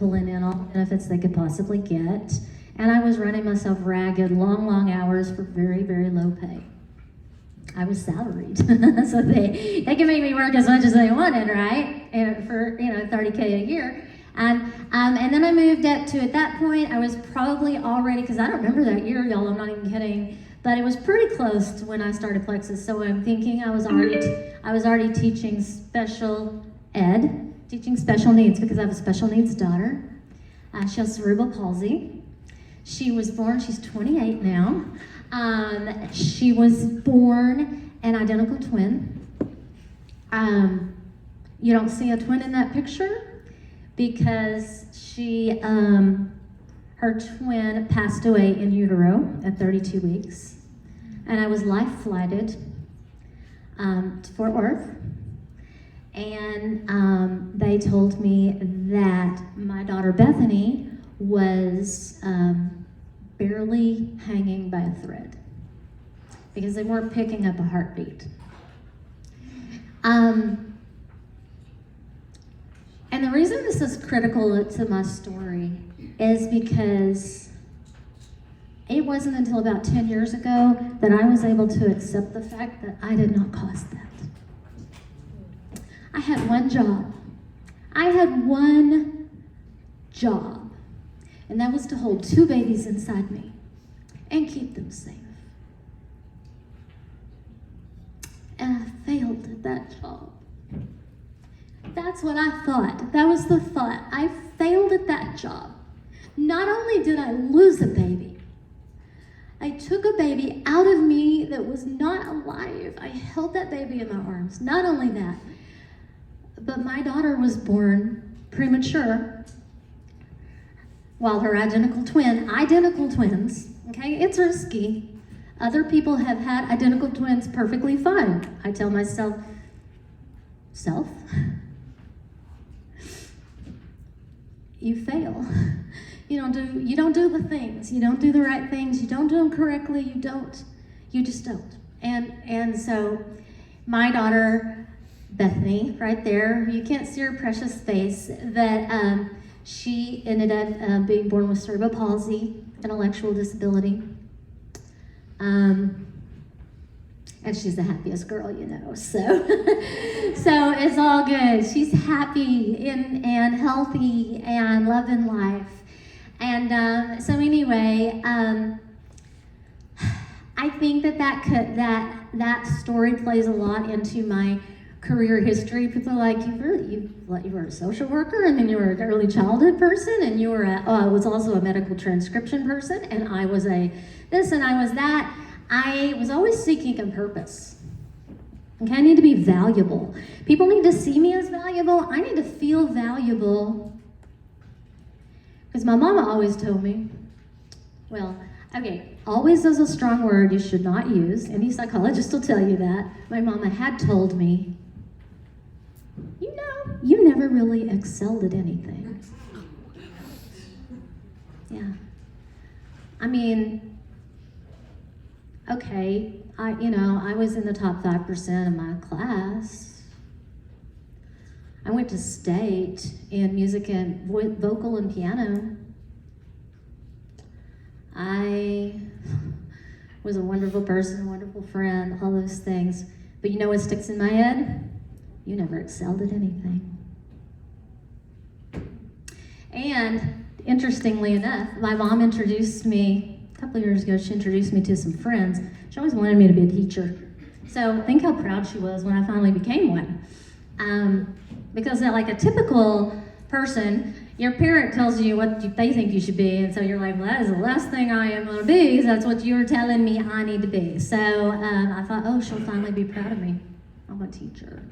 pulling in all the benefits they could possibly get. And I was running myself ragged, long hours for very, very low pay. I was salaried, so they could make me work as much as they wanted, right? And for $30K a year. And then I moved up to, at that point, I was probably already, because I don't remember that year, y'all, I'm not even kidding, but it was pretty close to when I started Plexus. So I'm thinking I was already teaching special ed, teaching special needs, because I have a special needs daughter. She has cerebral palsy. She was born, she's 28 now. She was born an identical twin. You don't see a twin in that picture because her twin passed away in utero at 32 weeks. And I was life flighted to Fort Worth. And they told me that my daughter Bethany was barely hanging by a thread because they weren't picking up a heartbeat. And the reason this is critical to my story is because it wasn't until about 10 years ago that I was able to accept the fact that I did not cause that. I had one job. And that was to hold 2 babies inside me and keep them safe. And I failed at that job. That's what I thought. That was the thought. I failed at that job. Not only did I lose a baby, I took a baby out of me that was not alive. I held that baby in my arms. Not only that, but my daughter was born premature while her identical twins, okay, it's risky. Other people have had identical twins perfectly fine. I tell myself, you fail. You don't do the things. You don't do the right things. You don't do them correctly. You just don't. And so my daughter, Bethany, right there, you can't see her precious face, that she ended up being born with cerebral palsy, intellectual disability. And she's the happiest girl, so it's all good. She's happy and healthy and loving life. And so anyway, I think that story plays a lot into my career history. People are like, you were a social worker, and then you were an early childhood person, and you were I was also a medical transcription person, and I was a this and I was that. I was always seeking a purpose. Okay, I need to be valuable. People need to see me as valuable. I need to feel valuable. Because my mama always told me, always is a strong word you should not use. Any psychologist will tell you that. My mama had told me, you never really excelled at anything. Yeah. I mean, okay, I was in the top 5% of my class. I went to state in music and vocal and piano. I was a wonderful person, a wonderful friend, all those things. But you know what sticks in my head? You never excelled at anything. And interestingly enough, my mom introduced me, a couple of years ago, she introduced me to some friends. She always wanted me to be a teacher. So think how proud she was when I finally became one. Because like a typical person, your parent tells you what they think you should be, and so you're like, well, that is the last thing I am gonna be, because that's what you're telling me I need to be. So I thought, she'll finally be proud of me. I'm a teacher.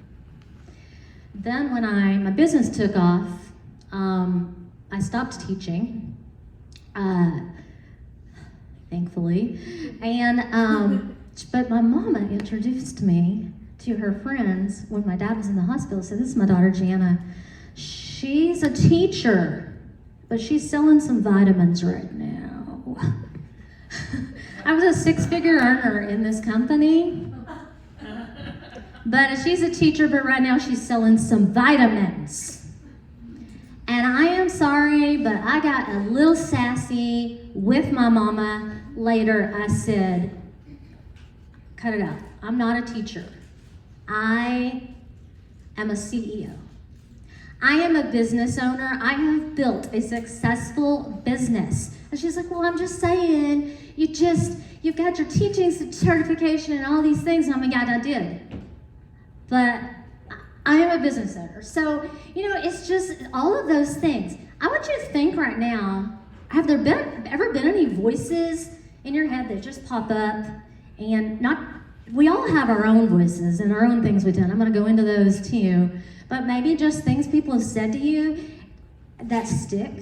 Then when my business took off, I stopped teaching, thankfully, and but my mama introduced me to her friends when my dad was in the hospital. So this is my daughter Jana. She's a teacher, but she's selling some vitamins right now. I was a 6-figure earner in this company, but she's a teacher, but right now she's selling some vitamins. And I am am sorry, but I got a little sassy with my mama. Later, I said, cut it out. I'm not a teacher. I am a CEO. I am a business owner. I have built a successful business. And she's like, well, I'm just saying, you've got your teaching certification and all these things. And I'm like, yeah, I did. But I am a business owner. So, it's just all of those things. I want you to think right now, have there ever been any voices in your head that just pop up and we all have our own voices and our own things we've done. I'm going to go into those too. But maybe just things people have said to you that stick.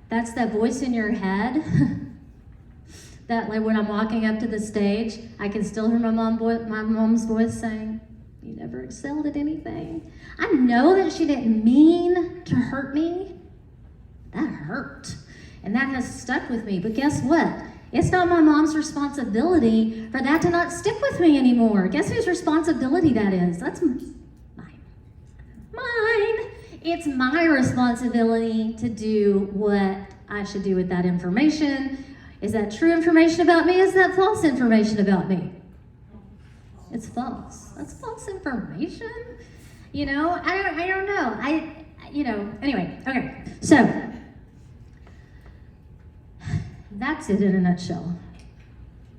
That's that voice in your head. That like when I'm walking up to the stage, I can still hear my mom's voice saying, you never excelled at anything. I know that she didn't mean to hurt me. That hurt. And that has stuck with me. But guess what? It's not my mom's responsibility for that to not stick with me anymore. Guess whose responsibility that is? That's mine. Mine. It's my responsibility to do what I should do with that information. Is that true information about me? Is that false information about me? It's false. That's false information. I don't know. Anyway, okay. So, that's it in a nutshell.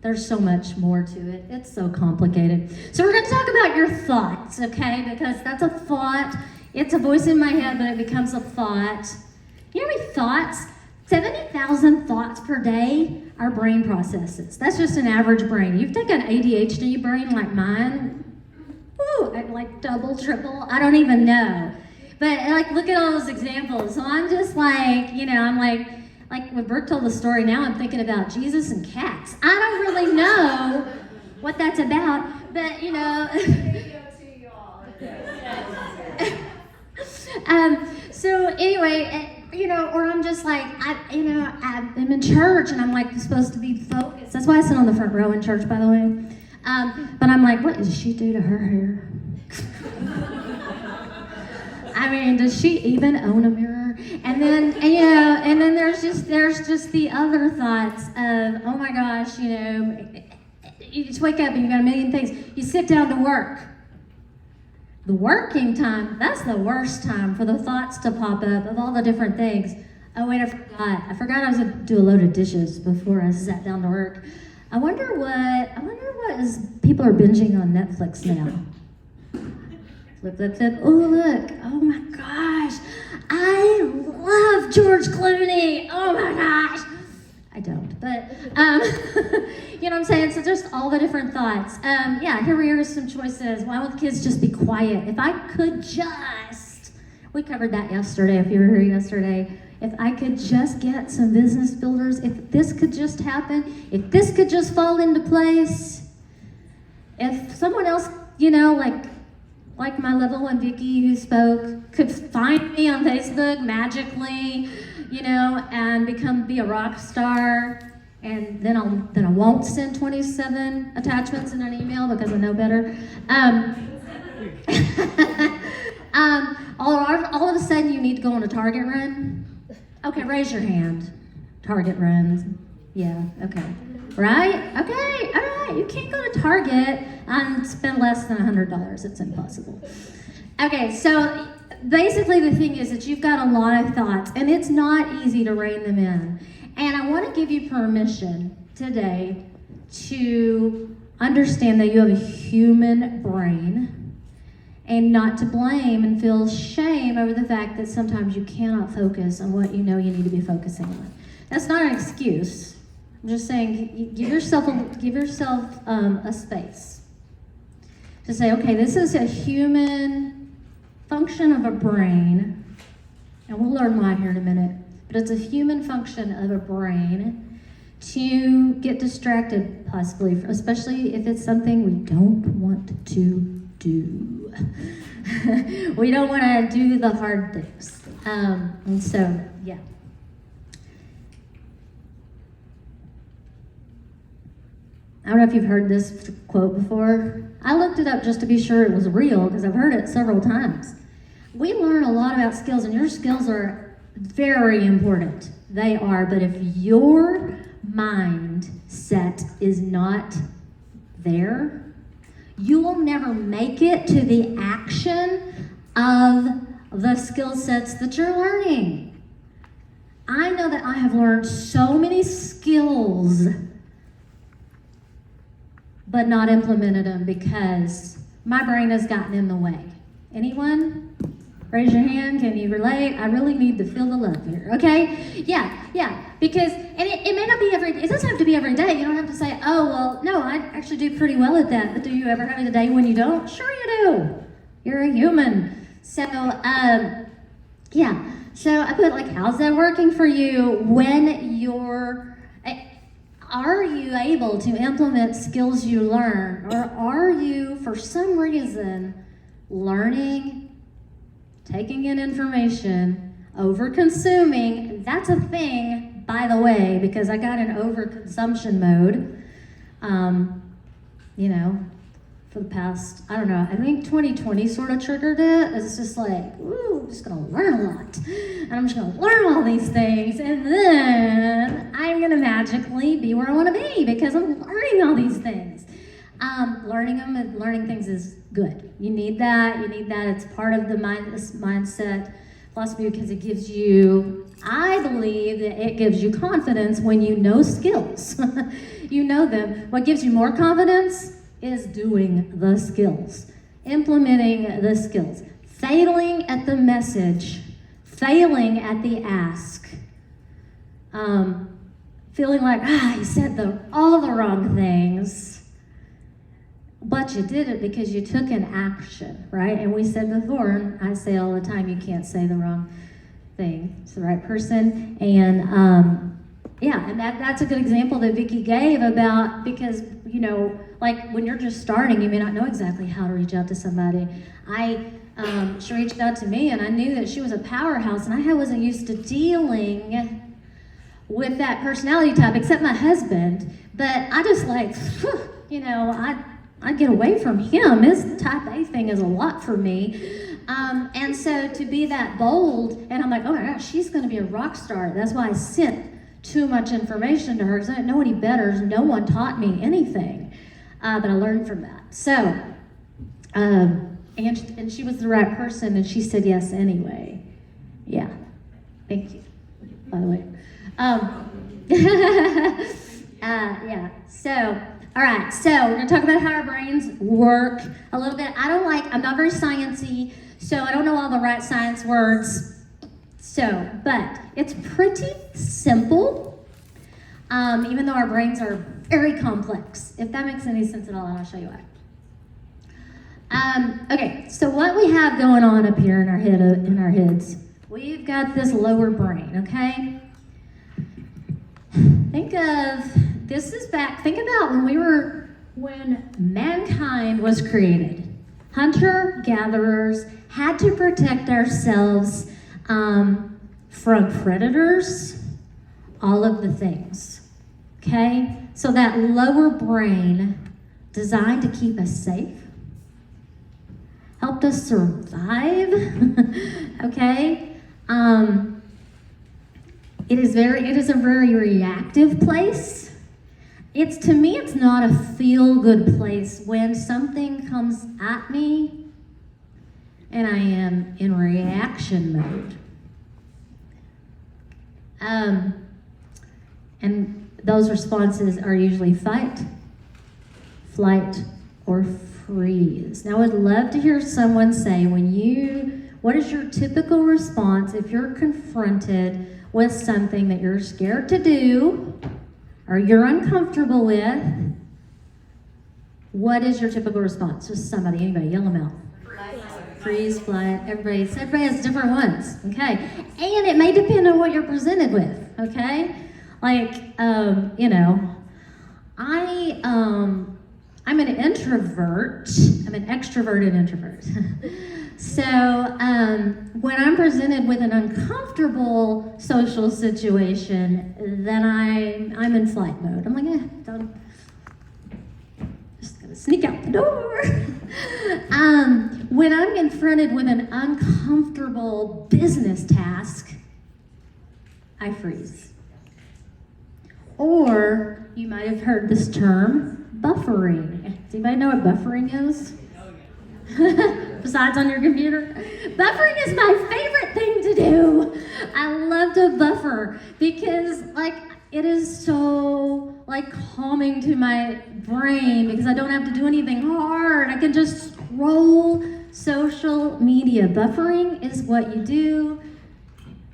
There's so much more to it. It's so complicated. So we're going to talk about your thoughts, okay? Because that's a thought. It's a voice in my head, but it becomes a thought. You know how many thoughts? 70,000 thoughts per day our brain processes. That's just an average brain. You've taken an ADHD brain like mine. Woo, like double, triple, I don't even know. But look at all those examples. So I'm just like when Brooke told the story, now I'm thinking about Jesus and cats. I don't really know what that's about, but so anyway, or I'm just like, I'm in church and I'm like supposed to be focused. That's why I sit on the front row in church, by the way. But I'm like, what does she do to her hair? I mean, does she even own a mirror? And then there's just the other thoughts of, oh my gosh, you just wake up and you got a million things. You sit down to work. The working time, that's the worst time for the thoughts to pop up of all the different things. Oh wait, I forgot I was gonna do a load of dishes before I sat down to work. I wonder what people are binging on Netflix now. Flip, flip, flip. Oh, look. Oh, my gosh. I love George Clooney. Oh, my gosh. I don't, but, you know what I'm saying? So just all the different thoughts. Here we are, some choices. Why won't the kids just be quiet? If I could just, we covered that yesterday, if you were here yesterday. If I could just get some business builders, if this could just happen, if this could just fall into place, if someone else, like my little one Vicky who spoke, could find me on Facebook magically, and be a rock star, and then I won't send 27 attachments in an email because I know better. All of a sudden you need to go on a Target run. Okay, raise your hand. Target runs. Yeah, okay. Right? Okay, all right. You can't go to Target and spend less than $100. It's impossible. Okay, so basically the thing is that you've got a lot of thoughts, and it's not easy to rein them in. And I want to give you permission today to understand that you have a human brain, and not to blame and feel shame over the fact that sometimes you cannot focus on what you know you need to be focusing on. That's not an excuse. I'm just saying, give yourself a space to say, okay, this is a human function of a brain, and we'll learn why here in a minute, but it's a human function of a brain to get distracted, possibly, especially if it's something we don't want to do. We don't want to do the hard things. And so, yeah. I don't know if you've heard this quote before. I looked it up just to be sure it was real because I've heard it several times. We learn a lot about skills, and your skills are very important. They are, but if your mindset is not there, you will never make it to the action of the skill sets that you're learning. I know that I have learned so many skills, but not implemented them because my brain has gotten in the way. Anyone? Raise your hand, can you relate? I really need to feel the love here, okay? Yeah, because, and it may not be it doesn't have to be every day. You don't have to say, oh, well, no, I actually do pretty well at that, but do you ever have a day when you don't? Sure you do. You're a human. So, so I put how's that working for you when are you able to implement skills you learn, or are you, for some reason, learning, taking in information, over-consuming? That's a thing, by the way, because I got in over-consumption mode, for the past, I don't know, I think 2020 sort of triggered it. It's just I'm just gonna learn a lot. And I'm just gonna learn all these things, and then I'm gonna magically be where I wanna be because I'm learning all these things. Learning them and learning things is good. You need that. It's part of the mindset philosophy because it gives you, I believe that it gives you confidence when you know skills. You know them. What gives you more confidence is doing the skills, implementing the skills, failing at the message, failing at the ask, feeling like, you said all the wrong things. But you did it because you took an action, right? And we said before, and I say all the time, you can't say the wrong thing. It's the right person. And and that's a good example that Vicki gave about, because, when you're just starting, you may not know exactly how to reach out to somebody. She reached out to me, and I knew that she was a powerhouse, and I wasn't used to dealing with that personality type, except my husband. But I just I get away from him. His type A thing is a lot for me. And so to be that bold, and I'm like, oh my gosh, she's going to be a rock star. That's why I sent too much information to her, because I didn't know any better. No one taught me anything. But I learned from that. So, and she was the right person, and she said yes anyway. Yeah. Thank you, by the way. All right, so we're gonna talk about how our brains work a little bit. I'm not very sciencey, so I don't know all the right science words. But it's pretty simple, even though our brains are very complex, if that makes any sense at all, and I'll show you why. Okay, so what we have going on up here in our heads, we've got this lower brain, okay? Think about when mankind was created. Hunter-gatherers had to protect ourselves from predators, all of the things, okay? So that lower brain, designed to keep us safe, helped us survive, okay? It is a very reactive place. To me, it's not a feel-good place when something comes at me and I am in reaction mode. And those responses are usually fight, flight, or freeze. Now, I would love to hear someone say, what is your typical response if you're confronted with something that you're scared to do or you're uncomfortable with? What is your typical response? Just anybody, yell them out. Freeze, flight, everybody has different ones, okay? And it may depend on what you're presented with, okay? I'm an introvert. I'm an extroverted introvert. So when I'm presented with an uncomfortable social situation, then I'm in flight mode. I'm like, just gonna sneak out the door. When I'm confronted with an uncomfortable business task, I freeze. Or you might have heard this term, buffering. Does anybody know what buffering is? Besides on your computer? Buffering is my favorite thing to do. I love to buffer because it is so calming to my brain because I don't have to do anything hard. I can just scroll social media. Buffering is what you do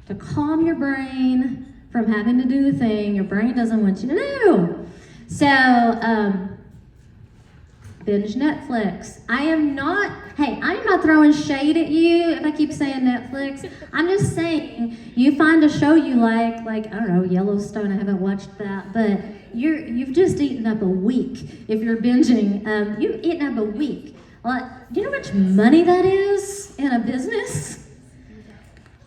to calm your brain from having to do the thing your brain doesn't want you to do. So, binge Netflix. I am not throwing shade at you if I keep saying Netflix. I'm just saying, you find a show you like, I don't know, Yellowstone, I haven't watched that, but you've just eaten up a week. If you're binging, you've eaten up a week. Well, do you know how much money that is in a business?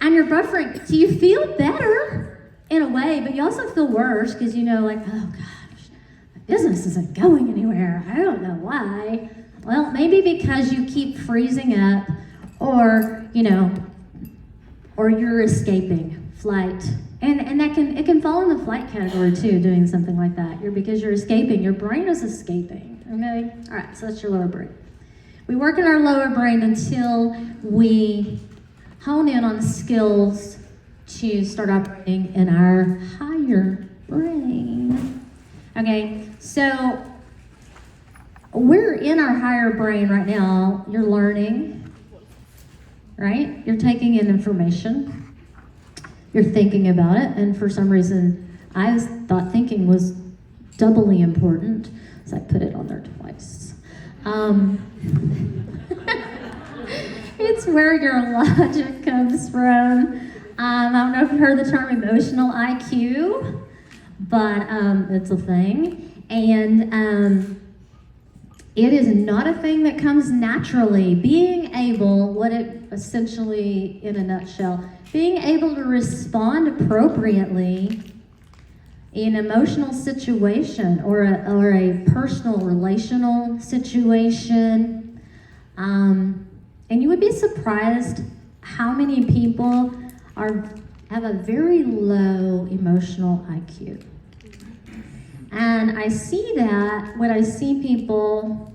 And you're buffering, so you feel better in a way, but you also feel worse because oh gosh, my business isn't going anywhere. I don't know why. Well, maybe because you keep freezing up, or you're escaping flight, and it can fall in the flight category too. Doing something like that, because you're escaping. Your brain is escaping. Okay, all right. So that's your lower brain. We work in our lower brain until we hone in on skills to start operating in our higher brain. Okay, so we're in our higher brain right now. You're learning, right? You're taking in information. You're thinking about it, and for some reason, I thought thinking was doubly important, so I put it on there twice. It's where your logic comes from. I don't know if you've heard the term emotional IQ, but it's a thing. And it is not a thing that comes naturally. Being able, essentially, in a nutshell, being able to respond appropriately in an emotional situation or a personal relational situation. And you would be surprised how many people have a very low emotional IQ. And I see that when I see people,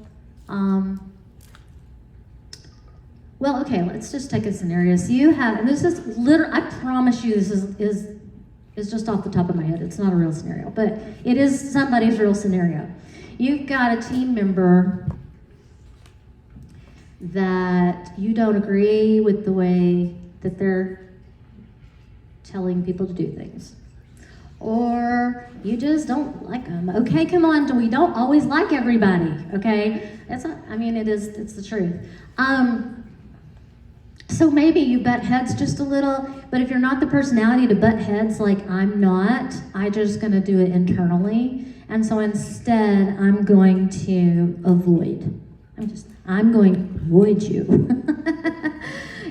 let's just take a scenario. So you have, and this is literally, I promise you this is just off the top of my head. It's not a real scenario, but it is somebody's real scenario. You've got a team member that you don't agree with the way that they're telling people to do things. Or you just don't like them. Okay, come on, we don't always like everybody, okay? It's the truth. So maybe you butt heads just a little, but if you're not the personality to butt heads like I'm not, I'm just gonna do it internally. And so instead, I'm going to avoid. I'm going to avoid you.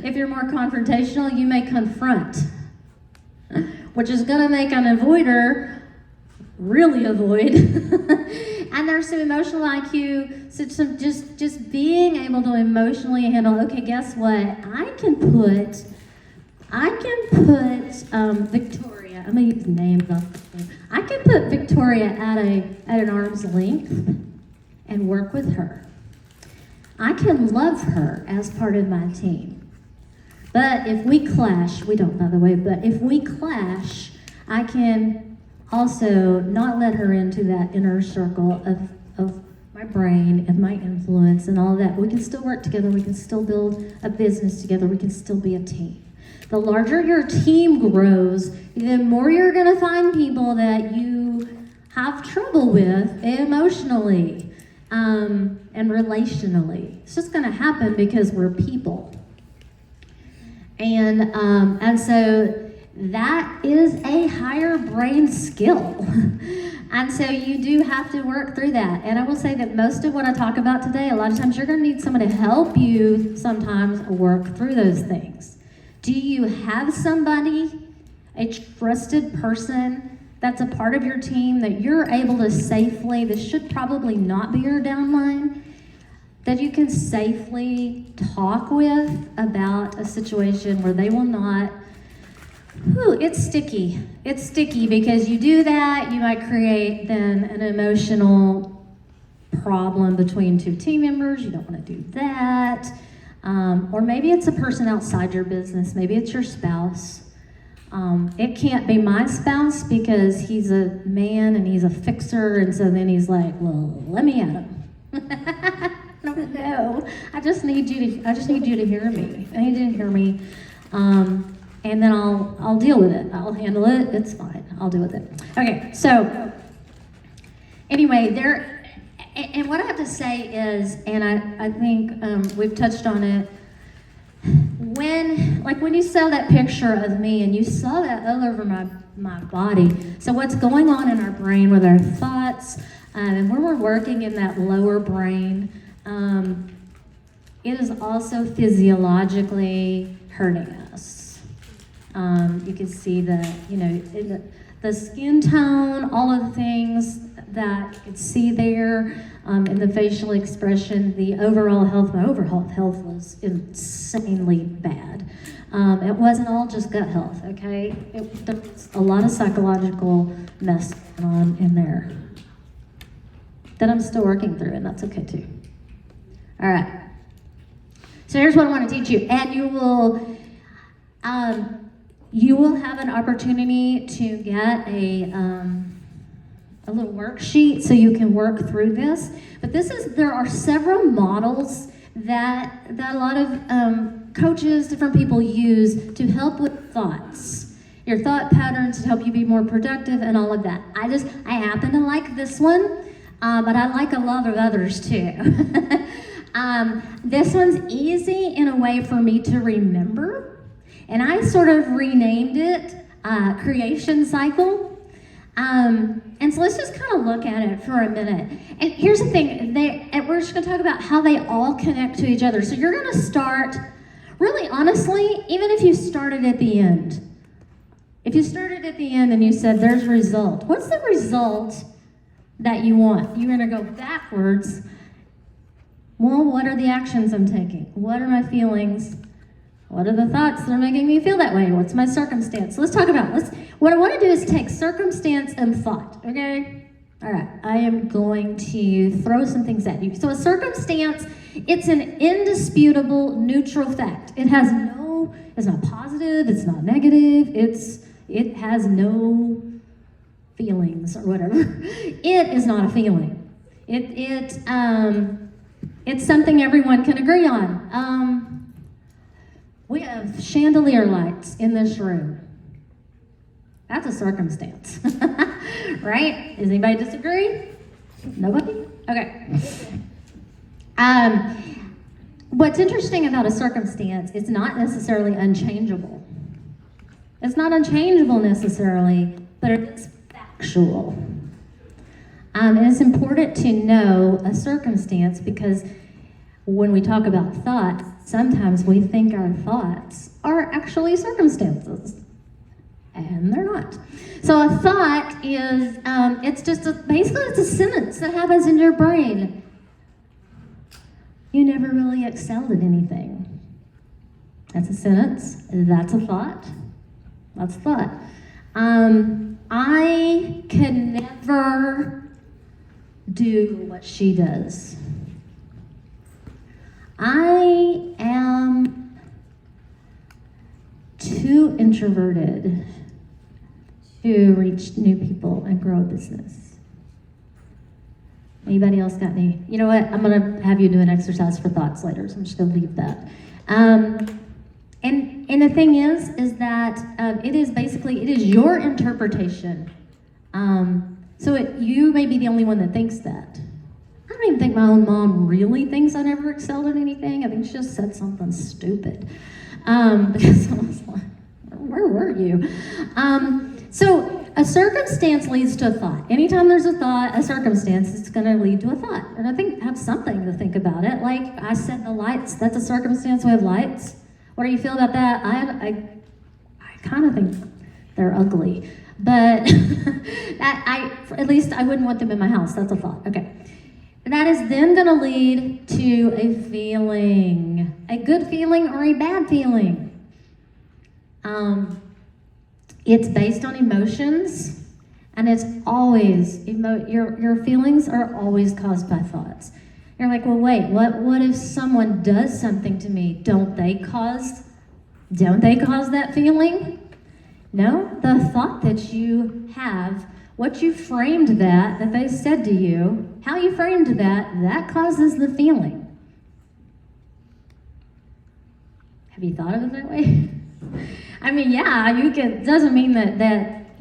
If you're more confrontational, you may confront, which is gonna make an avoider really avoid. And there's some emotional IQ, some just being able to emotionally handle, okay, guess what? I can put Victoria, I'm gonna use names off the name. I can put Victoria at an arm's length and work with her. I can love her as part of my team. But if we clash, we don't, by the way, but if we clash, I can also not let her into that inner circle of my brain and my influence and all that. We can still work together. We can still build a business together. We can still be a team. The larger your team grows, the more you're going to find people that you have trouble with emotionally and relationally. It's just going to happen because we're people. And so that is a higher brain skill. And so you do have to work through that. And I will say that most of what I talk about today, a lot of times you're going to need someone to help you sometimes work through those things. Do you have somebody, a trusted person that's a part of your team that you're able to safely, this should probably not be your downline, that you can safely talk with about a situation where they will not, it's sticky. It's sticky because you do that, you might create then an emotional problem between two team members. You don't want to do that. Or maybe it's a person outside your business. Maybe it's your spouse. It can't be my spouse because he's a man and he's a fixer, and so then he's like, well, let me at him. No, I just need you to hear me. I need you to hear me. And then I'll deal with it. I'll handle it. It's fine. I'll deal with it. Okay, so anyway, and what I have to say is, and I think we've touched on it, when you saw that picture of me and you saw that all over my body, so what's going on in our brain with our thoughts, and when we're working in that lower brain, it is also physiologically hurting us. You can see the skin tone, all of the things that you can see there in the facial expression, the overall health. My overall health was insanely bad. It wasn't all just gut health, okay? There was a lot of psychological mess going on in there that I'm still working through, and that's okay too. All right. So here's what I want to teach you, and you will have an opportunity to get a little worksheet so you can work through this. But there are several models that a lot of coaches, different people use to help with thoughts, your thought patterns, to help you be more productive and all of that. I happen to like this one, but I like a lot of others too. This one's easy in a way for me to remember, and I sort of renamed it Creation Cycle. And so let's just kind of look at it for a minute. And here's the thing, we're just going to talk about how they all connect to each other. So you're going to start, really honestly, even if you started at the end. If you started at the end and you said, there's result. What's the result that you want? You're going to go backwards. Well, what are the actions I'm taking? What are my feelings? What are the thoughts that are making me feel that way? What's my circumstance? So let's talk about what I want to do is take circumstance and thought, okay? All right, I am going to throw some things at you. So a circumstance, it's an indisputable neutral fact. It's not positive, it's not negative, it has no feelings or whatever. It is not a feeling. It's something everyone can agree on. We have chandelier lights in this room. That's a circumstance, right? Does anybody disagree? Nobody? Okay. What's interesting about a circumstance, it's not necessarily unchangeable. It's not unchangeable necessarily, but it's factual. And it's important to know a circumstance because when we talk about thoughts, sometimes we think our thoughts are actually circumstances, and they're not. So a thought is, basically it's a sentence that happens in your brain. You never really excelled at anything. That's a sentence. That's a thought. That's a thought. I can never do what she does. I am too introverted to reach new people and grow a business. Anybody else got any? You know what? I'm going to have you do an exercise for thoughts later, so I'm just going to leave that. And the thing is that it is your interpretation. So you may be the only one that thinks that. I don't even think my own mom really thinks I never excelled at anything. I think she just said something stupid. Because I was like, where were you? So a circumstance leads to a thought. Anytime there's a thought, a circumstance, it's going to lead to a thought. And I think have something to think about it. Like I said, the lights, that's a circumstance. We have lights. What do you feel about that? I kind of think they're ugly. But at least I wouldn't want them in my house. That's a thought. Okay. That is then going to lead to a feeling, a good feeling or a bad feeling. It's based on emotions, and it's always, your feelings are always caused by thoughts. You're like, well, wait, what if someone does something to me? Don't they cause that feeling? No, the thought that you have, what you framed that they said to you, how you framed that causes the feeling. Have you thought of it that way? I mean, yeah, doesn't mean that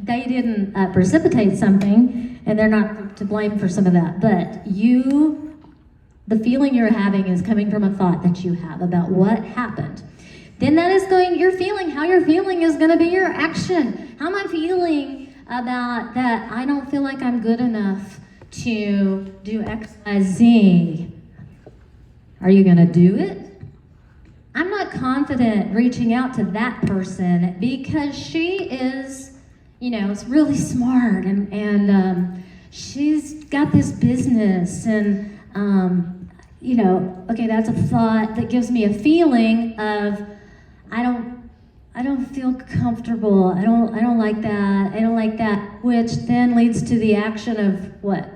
they didn't precipitate something and they're not to blame for some of that, but the feeling you're having is coming from a thought that you have about what happened. Then how you're feeling is going to be your action. How am I feeling about that I don't feel like I'm good enough to do X, Y, Z? Are you going to do it? I'm not confident reaching out to that person because she is, is really smart and she's got this business and, okay, that's a thought that gives me a feeling of I don't feel comfortable. I don't like that. I don't like that, which then leads to the action of what?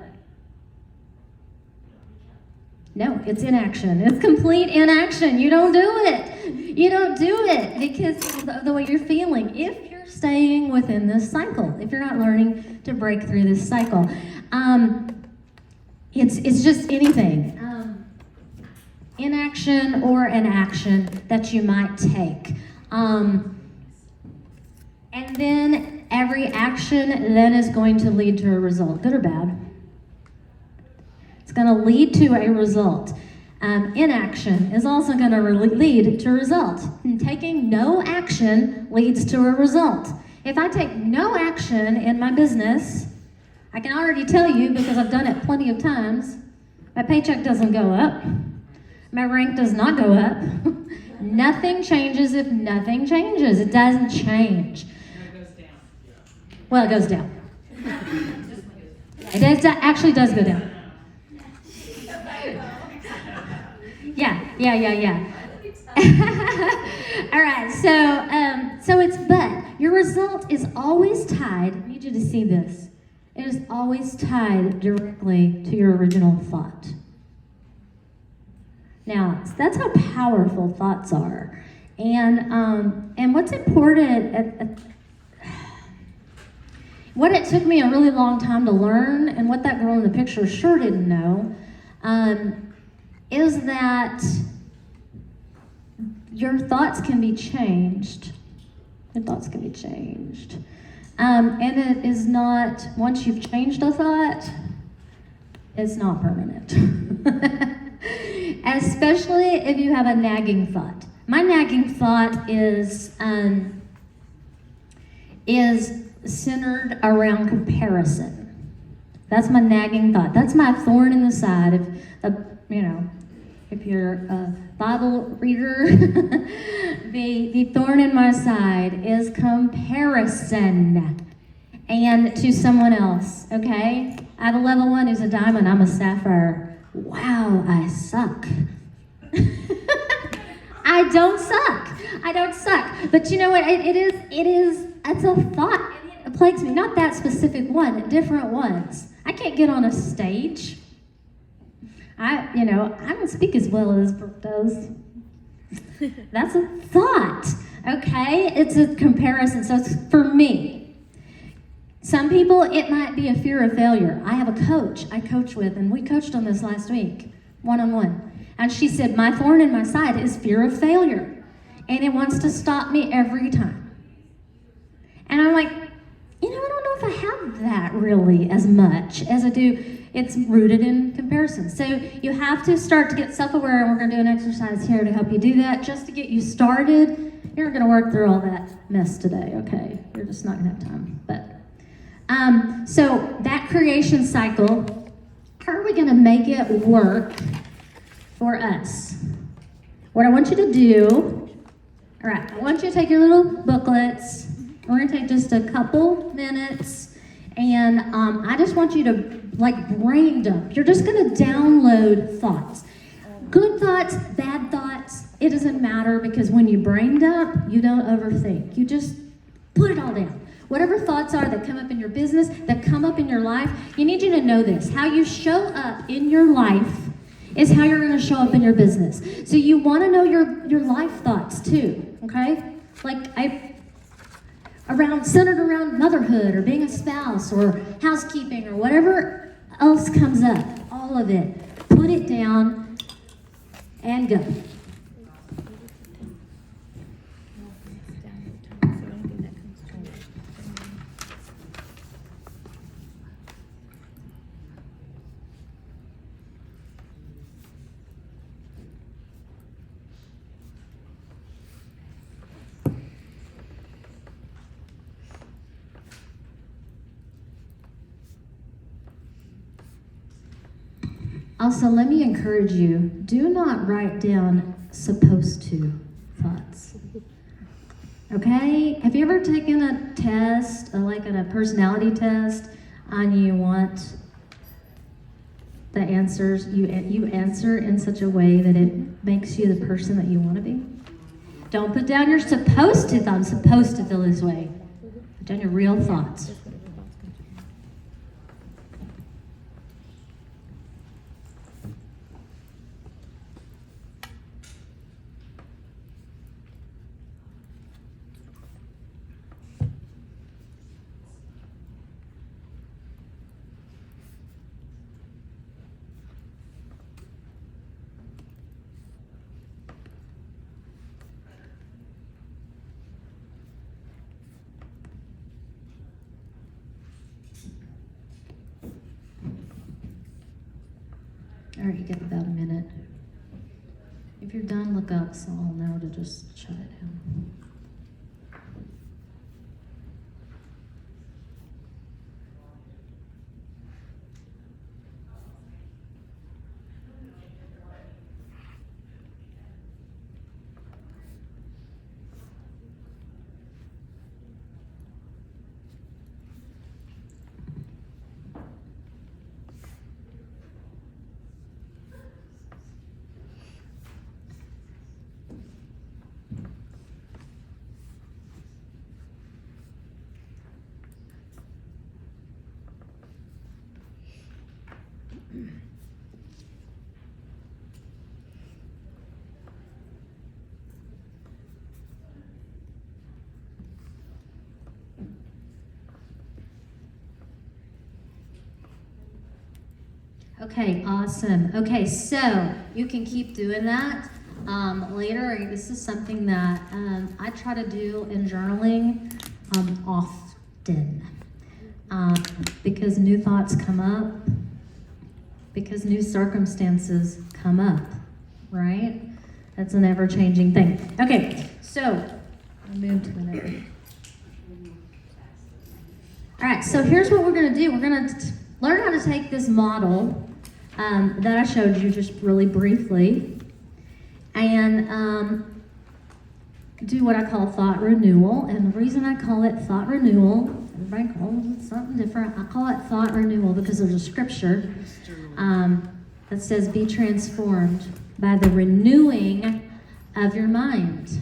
No, it's inaction. It's complete inaction. You don't do it. You don't do it because of the way you're feeling. If you're staying within this cycle, if you're not learning to break through this cycle, it's just anything. Inaction or an action that you might take. And then every action then is going to lead to a result, good or bad. It's going to lead to a result. Inaction is also going to lead to a result. And taking no action leads to a result. If I take no action in my business, I can already tell you, because I've done it plenty of times, my paycheck doesn't go up. My rank does not go up. Nothing changes if nothing changes. It doesn't change. It goes down. Well, it goes down. It actually does go down. Yeah. All right, but your result is always tied, I need you to see this, it is always tied directly to your original thought. Now, that's how powerful thoughts are. And what's important, what it took me a really long time to learn, and what that girl in the picture sure didn't know, is that your thoughts can be changed. Your thoughts can be changed. And it is not, once you've changed a thought, it's not permanent. Especially if you have a nagging thought. My nagging thought is centered around comparison. That's my nagging thought. That's my thorn in the side. If you're a Bible reader, the thorn in my side is comparison, and to someone else. Okay, I have a level 1 who's a diamond. I'm a sapphire. Wow, I suck. I don't suck. But you know what? It's a thought. It plagues me. Not that specific one, different ones. I can't get on a stage. I don't speak as well as Brooke does. That's a thought, okay? It's a comparison. So it's for me. Some people, it might be a fear of failure. I have a coach I coach with, and we coached on this last week, one-on-one. And she said, my thorn in my side is fear of failure. And it wants to stop me every time. And I'm like, I don't know if I have that really as much as I do. It's rooted in comparison. So you have to start to get self-aware, and we're going to do an exercise here to help you do that, just to get you started. You're going to work through all that mess today, okay? You're just not going to have time. But so that creation cycle, how are we going to make it work for us? What I want you to do, all right, I want you to take your little booklets. We're going to take just a couple minutes, And I just want you to like brain dump. You're just gonna download thoughts. Good thoughts, bad thoughts, it doesn't matter, because when you brain dump, you don't overthink. You just put it all down. Whatever thoughts are that come up in your business, that come up in your life, you need you to know this. How you show up in your life is how you're gonna show up in your business. So you wanna know your life thoughts too, okay? Like centered around motherhood or being a spouse or housekeeping or whatever else comes up, all of it. Put it down and go. Also, let me encourage you, do not write down supposed to thoughts. Okay? Have you ever taken a test, like a personality test, and you want the answers, you answer in such a way that it makes you the person that you want to be? Don't put down you're supposed to, I'm supposed to feel this way. Put down your real thoughts. All right, you get about a minute. If you're done, look up so I'll know to just shut it down. Okay, awesome. Okay, so you can keep doing that later. This is something that I try to do in journaling often because new thoughts come up, because new circumstances come up, right? That's an ever-changing thing. Okay, so I'll move to the next. All right, so here's what we're going to do. We're going to learn how to take this model that I showed you just really briefly and do what I call thought renewal. And the reason I call it thought renewal, everybody calls it something different. I call it thought renewal because there's a scripture that says, be transformed by the renewing of your mind.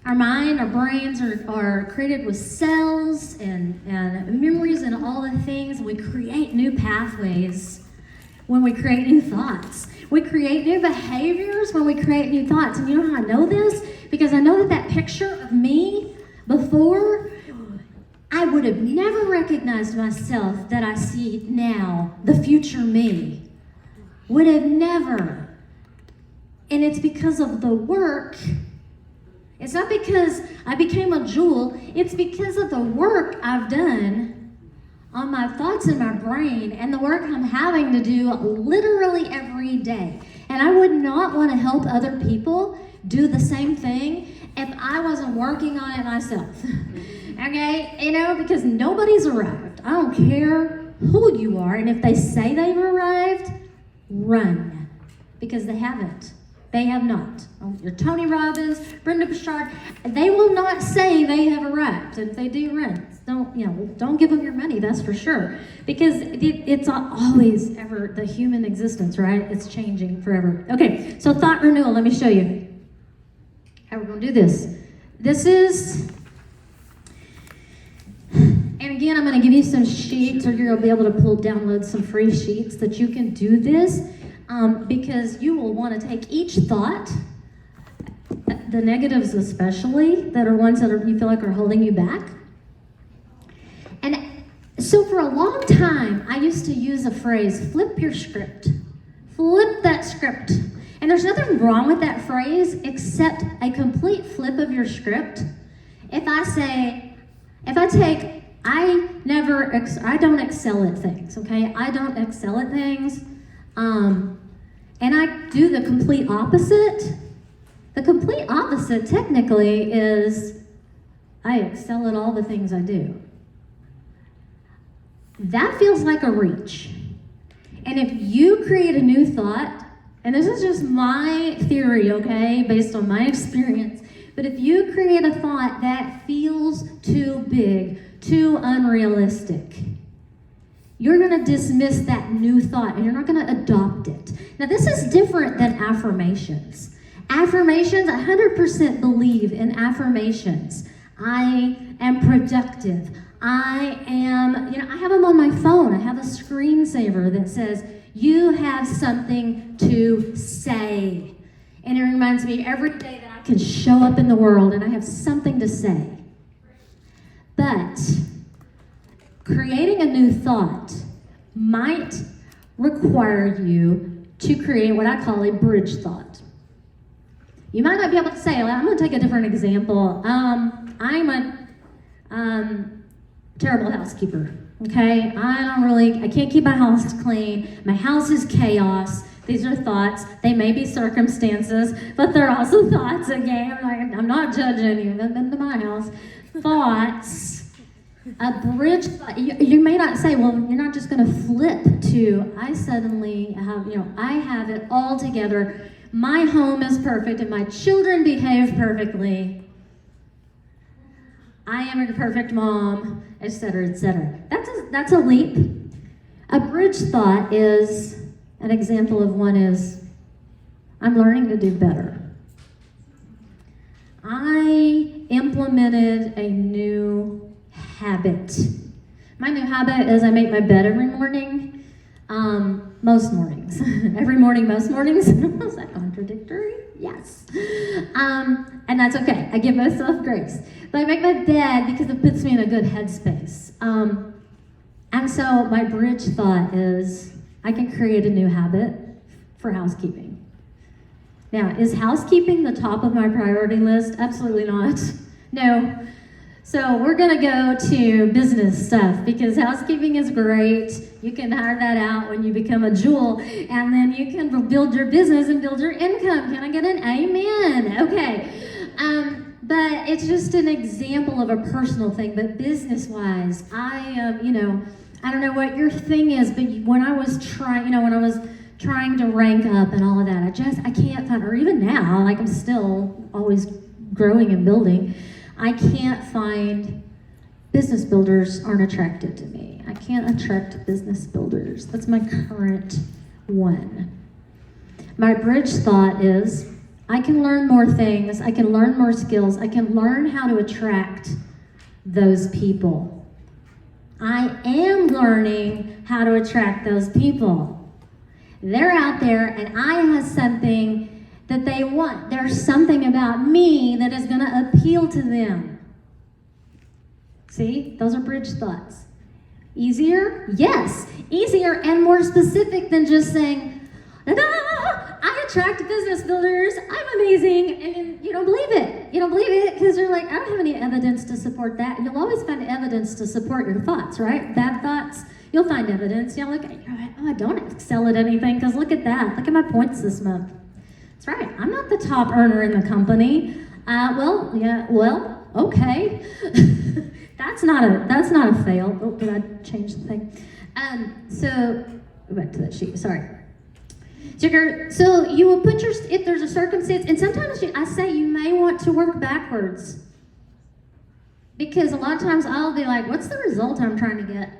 Our mind, our brains are created with cells and memories and all the things. We create new pathways when we create new thoughts. We create new behaviors when we create new thoughts. And you know how I know this? Because I know that picture of me before, I would have never recognized myself that I see now, the future me. Would have never. And it's because of the work. It's not because I became a jewel, it's because of the work I've done on my thoughts in my brain and the work I'm having to do literally every day. And I would not want to help other people do the same thing if I wasn't working on it myself. Okay? You know, because nobody's arrived. I don't care who you are, and if they say they've arrived, run. Because they haven't. They have not. Your Tony Robbins, Brenda Bouchard, they will not say they have arrived. If they do, don't give them your money, that's for sure. Because it's always ever the human existence, right? It's changing forever. Okay, so thought renewal, let me show you how we're going to do this. This is, and again, I'm going to give you some sheets, or you're going to be able to download some free sheets that you can do this, because you will want to take each thought, the negatives especially, that are ones that you feel like are holding you back. And so for a long time, I used to use a phrase, flip your script. Flip that script. And there's nothing wrong with that phrase except a complete flip of your script. I don't excel at things, okay? I don't excel at things. And I do the complete opposite. The complete opposite, technically, is I excel at all the things I do. That feels like a reach. And if you create a new thought, and this is just my theory, okay, based on my experience, but if you create a thought that feels too big, too unrealistic, you're going to dismiss that new thought and you're not going to adopt it. Now, this is different than affirmations. Affirmations, 100% believe in affirmations. I am productive. I have them on my phone. I have a screensaver that says, you have something to say. And it reminds me every day that I can show up in the world and I have something to say. But creating a new thought might require you to create what I call a bridge thought. You might not be able to say, I'm going to take a different example. I'm a terrible housekeeper, okay? I can't keep my house clean. My house is chaos. These are thoughts. They may be circumstances, but they're also thoughts again. I'm not judging you. They've been to my house. Thoughts. A bridge thought. You may not say, well, you're not just going to flip to, I suddenly have, I have it all together. My home is perfect and my children behave perfectly. I am a perfect mom, etc., etc. That's a leap. A bridge thought is, an example of one is, I'm learning to do better. I implemented a new habit. My new habit is I make my bed every morning. Most mornings. Every morning, most mornings. Is that contradictory? Yes. And that's okay. I give myself grace. But I make my bed because it puts me in a good headspace. And so my bridge thought is I can create a new habit for housekeeping. Now, is housekeeping the top of my priority list? Absolutely not. No. So we're going to go to business stuff because housekeeping is great. You can hire that out when you become a jewel, and then you can build your business and build your income. Can I get an amen? Okay. But it's just an example of a personal thing. But business-wise, I don't know what your thing is, but when I was trying to rank up and all of that, I can't find, or even now, like I'm still always growing and building, I can't find, business builders aren't attracted to me. I can't attract business builders. That's my current one. My bridge thought is, I can learn more things, I can learn more skills, I can learn how to attract those people. I am learning how to attract those people. They're out there and I have something that they want. There's something about me that is going to appeal to them. See, those are bridge thoughts. Easier? Yes. Easier and more specific than just saying, I attract business builders, I'm amazing, and you don't believe it. You don't believe it because you're like, I don't have any evidence to support that. You'll always find evidence to support your thoughts, right? Bad thoughts, you'll find evidence. You're like, I don't excel at anything because look at that. Look at my points this month. That's right. I'm not the top earner in the company. Okay. That's not a fail. Oh, did I change the thing? So go back to that sheet. Sorry. So you will put if there's a circumstance, and sometimes I say you may want to work backwards. Because a lot of times I'll be like, what's the result I'm trying to get?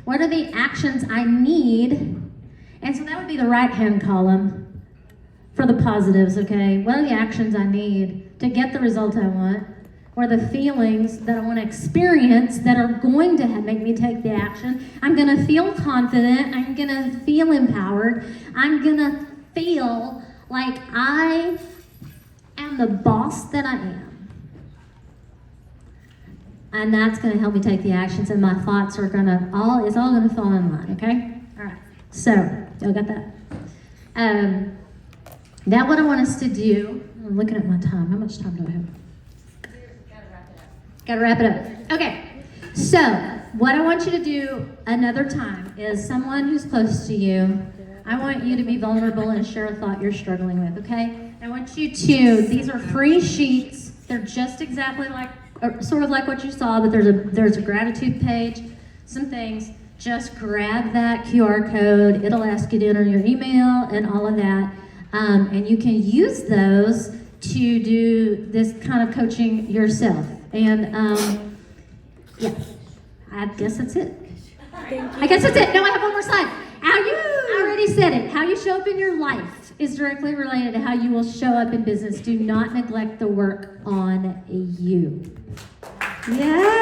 What are the actions I need? And so that would be the right-hand column for the positives, okay? What are the actions I need to get the result I want? Or the feelings that I want to experience that are going to make me take the action? I'm going to feel confident. I'm going to feel empowered. I'm going to feel like I am the boss that I am. And that's going to help me take the actions, and my thoughts are it's all going to fall in line, okay? All right, so, y'all got that? Now what I want us to do, I'm looking at my time. How much time do I have? Gotta wrap it up. Okay, so what I want you to do another time is someone who's close to you, I want you to be vulnerable and share a thought you're struggling with, okay? I want you to, these are free sheets. They're just exactly like, sort of like what you saw, but there's a gratitude page, some things. Just grab that QR code. It'll ask you to enter your email and all of that. And you can use those to do this kind of coaching yourself. And yeah, I guess that's it. I guess that's it. No, I have one more slide. I already said it. How you show up in your life is directly related to how you will show up in business. Do not neglect the work on you. Yeah.